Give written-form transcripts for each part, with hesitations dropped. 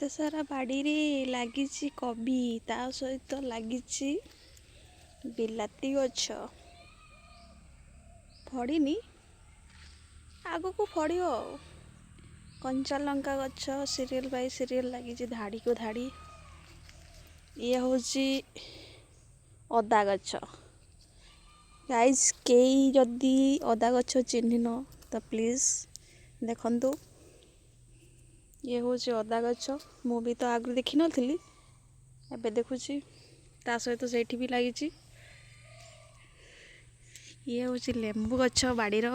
एते सारा बाड़ी रे लगी कोबी ता सहित लगी बिलाती गछ फड़नी आग को फड़ कंचा लंका गछ सीरियल बाय सीरियल लगी धाड़ी को धाड़ी। ये हूँ अदा गछ गाइज कई जदि अदा गछ चिन्हन तो प्लीज देखंतु। ये हूँ अदा गछ मु भी तो आगु देखी नी एबे देखुची ता सहित सेठी भी लगी। ये हूँ लेंबू गछ बाड़ीर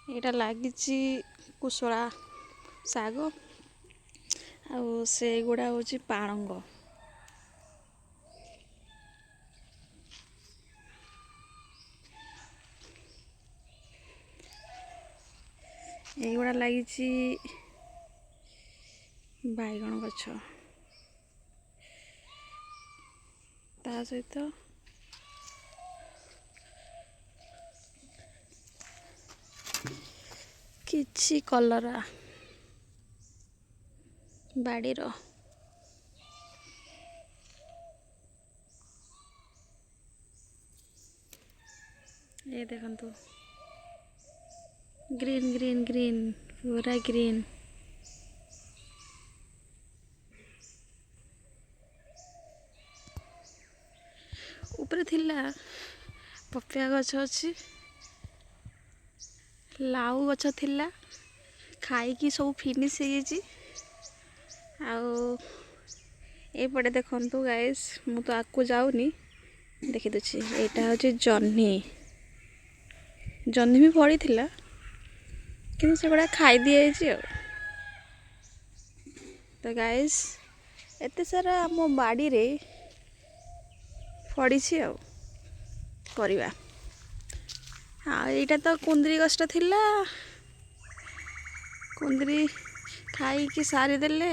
आटा लगी कुशला शाग से गुड़ा हूँ पाणंग। एगुड़ा लगी बैगण गछ ता सहित किछि कलरा बाड़ीर। ये देखंतु ग्रीन ग्रीन ग्रीन पूरा ग्रीन। ऊपर थिला पपिया गछ अच्छी लाउ गछ थिला खाई सब फिनिश होपटे देखंतु गाइस मु तो आकु जाऊनी देखी दूची यहाँ हूँ जह्नी जह्नी भी फड़ी थिला कि से गुड़ा खाई दिए। तो गाइस एते सारा आम बाड़ी रे फड़ी परिवा। हाँ यहाँ तो कुंदरी गछटा थिला कुंदरी खाई कि सारी देले।